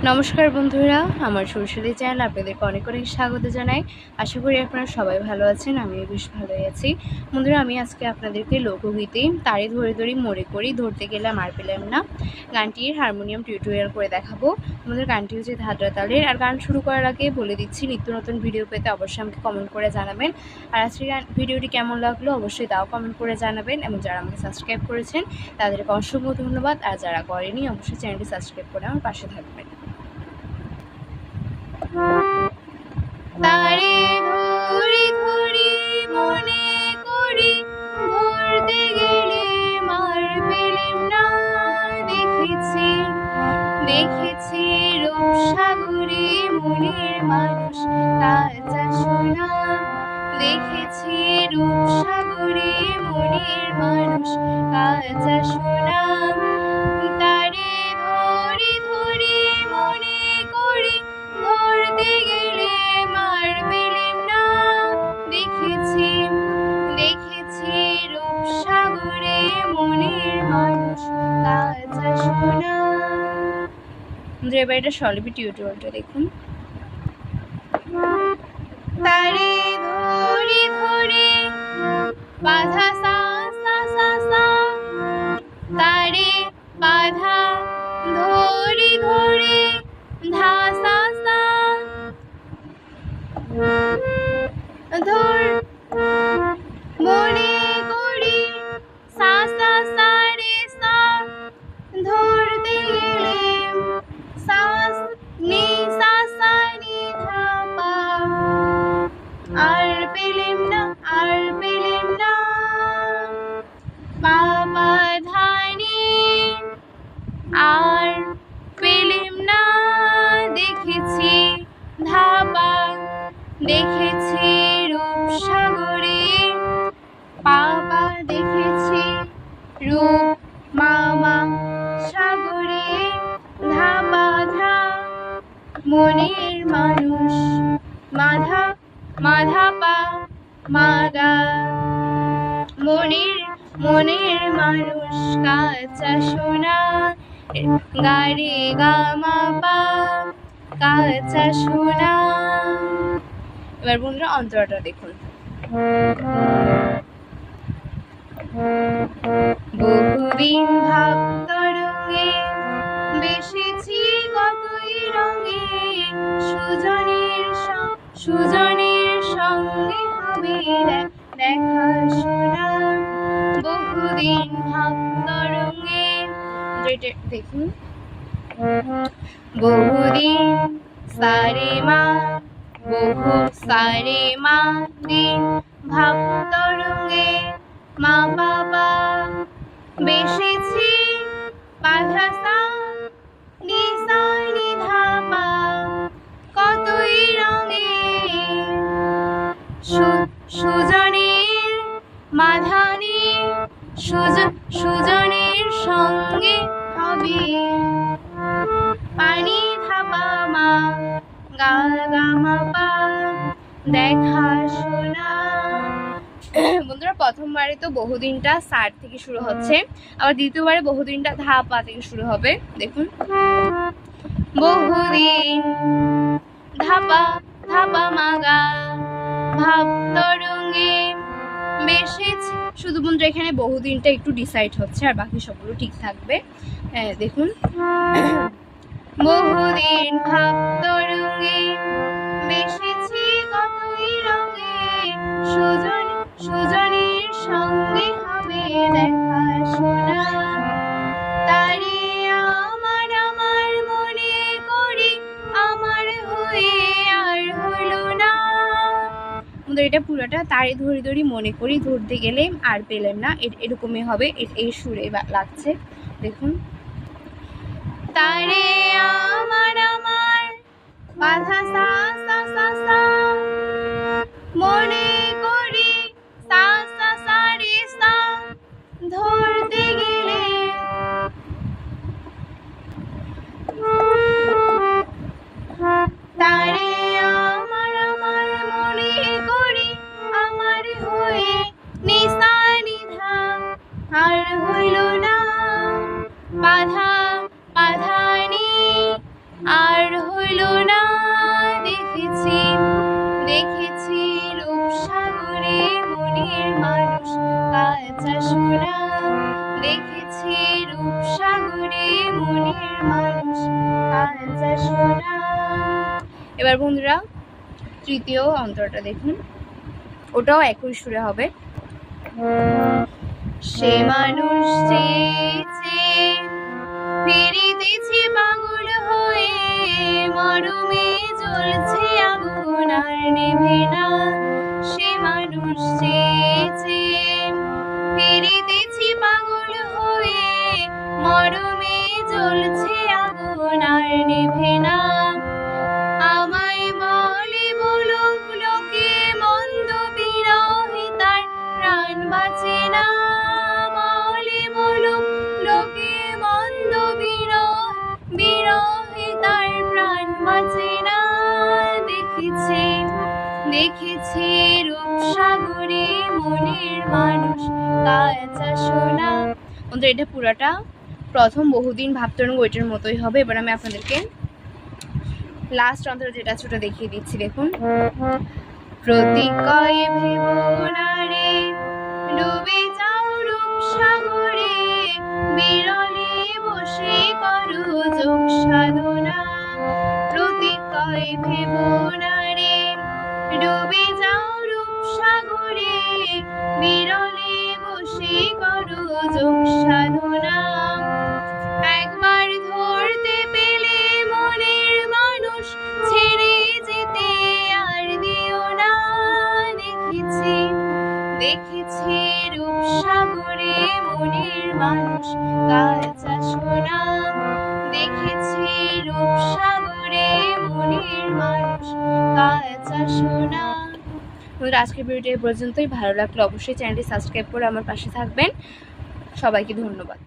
নমস্কার বন্ধুরা, আমার সুরসুরি চ্যানেল আপনাদেরকে অনেক অনেক স্বাগত জানাই। আশা করি আপনারা সবাই ভালো আছেন, আমিও বেশ ভালোই আছি। বন্ধুরা, আমি আজকে আপনাদেরকে লোকগীতি তারে ধরে ধরি মোড়ে করি ধরতে গেলাম আর পেলাম না গানটির হারমোনিয়াম টিউটোরিয়াল করে দেখাবো। আমাদের গানটি হচ্ছে ধাদ্রা তালের। আর গান শুরু করার আগে বলে দিচ্ছি, নিত্য নতুন ভিডিও পেতে অবশ্যই আমাকে কমেন্ট করে জানাবেন। আর আজকের ভিডিওটি কেমন লাগলো অবশ্যই তাও কমেন্ট করে জানাবেন। এবং যারা আমাকে সাবস্ক্রাইব করেছেন তাদেরকে অসংখ্য ধন্যবাদ। আর যারা করেনি অবশ্যই চ্যানেলটি সাবস্ক্রাইব করে আমার পাশে থাকবেন। তারে ধরি ধরি মনে করি ধরতে গেলে মার পেলাম না। দেখেছি দেখেছি রূপসাগরে মনের মানুষ কাঁচা সোনা। দেখেছি রূপসাগরে মনের মানুষ কাঁচা সোনা। তারে ধরি ধরি মনে করি ধরতে গেলে মার পেলাম না। দেখেছি দেখেছি রূপসাগরে মনের মানুষ কাঁচা সোনা। এবার এটা স্বরলিপি টিউটোরিয়ালটা দেখুন। তারে ধরি ধরি বাধা সা সা সা সা, তারে বাধা ধরি ধরি ধা সা সা, ধর মনে করি সা সা সা রে সা। ধরতে গেলে সা নি সা সা নি ধা পা। আর পেলাম না আর পেলাম না। পা পা ধা নি আর পেলাম না। দেখেছি ধা পা দেখেছি রূপসাগরে পাপা। দেখেছি রূপ মামা সাগরে ধাপা ধা মনের মানুষ মাধা মাধা পা মাগা। মনের মনের মানুষ কাঁচা সোনা গারে গামা পা কাঁচা সোনা। এবার বন্ধুরা অন্তরাটা দেখুন। বহুদিন ভাব তরঙ্গে বেসেছি কতই রঙে। সুজনের সঙ্গে হবে দেখা শোনা। বহুদিন ভাব তরঙ্গে দেখুন। বহুদিন সারে মা বহু সারে মা দিন ভাব তরঙ্গে মা বাবা বেসেছি বাধা সা নি সা নি ধা পা কতই রঙে। সুজনের মাধানে সুজনের সঙ্গে হবে পানি ধাপা মা গা গা মা পা দেখা শোনা। বন্ধুরা, প্রথমবারে তো বহুদিনটা সার থেকে শুরু হচ্ছে, আবার দ্বিতীয়বারে বহুদিনটা ধা পা থেকে শুরু হবে। দেখুন, বহুদিন ধাপা ধাপা মাগা ভাব তরঙ্গে বেসেছি। শুধু বন্ধুরা এখানে বহুদিনটা একটু ডিসাইড হচ্ছে, আর বাকি সবগুলো ঠিক থাকবে। দেখুন, বহুদিন ভাব তরঙ্গে বেসেছি কতই রঙে। সুজনের সঙ্গে হবে দেখা শোনা। তারে আমার আমার মনে করি আমার হয়ে আর হলো না। এটা পুরোটা তারে ধরি ধরি মনে করি ধরতে গেলে আর পেলাম না, এরকমই হবে, এই সুরে লাগছে। দেখুন, তারে আমার আমার বাধা সা সা সা সা মনে করি সা সা সা রে সা। ধরতে গেলে তারে আমার আমার মনে করি আমার হয়ে নিশা নিধা আর হইল না। বাধা বাধানি এবার বন্ধুরা তৃতীয় অন্তরটা দেখুন, ওটাও একই সুরে হবে। সে মানুষ চেয়েছে ফিরিতেছি পাগল হয়ে, মরমে জ্বলছে আগুন আর নেভে না। সে মানুষ চেয়েছে ফিরিতেছি পাগল হয়ে, মরমে জ্বলছে আগুন আর নেভে না। আমায় বলে বলুক লোকে মন্দ বিরহে তার প্রাণ বাঁচে না। বলে বলুক লোকে মন্দ বিরহে তার প্রাণ বাঁচে না। দেখেছে রূপসাগরে মনের মানুষ কাঁচা সোনা। বন্ধুরা এটা পুরাটা প্রথম বহুদিন ভাবতরঙ্গ ওইটার মতোই হবে। এবার আমি আপনাদেরকে লাস্ট অন্তর যেটা ছোট দেখিয়ে দিচ্ছি, দেখুন। প্রতিকয়ে ভেবনারে ডুবে যাও রূপসাগরে, বিরলে বসে করো যোগ সাধনা। প্রতিকয়ে ভেবনারে ডুবে যাও রূপসাগরে, বিরলে বসে করো যোগ সাধনা। একবার ধরতে পেলে মনের মানুষ ছেড়ে যেতে আর দিও না। দেখেছে রূপসাগরে মনের মানুষ কাঁচা সোনা। দেখেছে রূপসাগরে মনের মানুষ কাঁচা সোনা। আজকের ভিডিওটি এই পর্যন্তই। ভালো লাগলে অবশ্যই চ্যানেলটি সাবস্ক্রাইব করে আমার পাশে থাকবেন। সবাইকে ধন্যবাদ।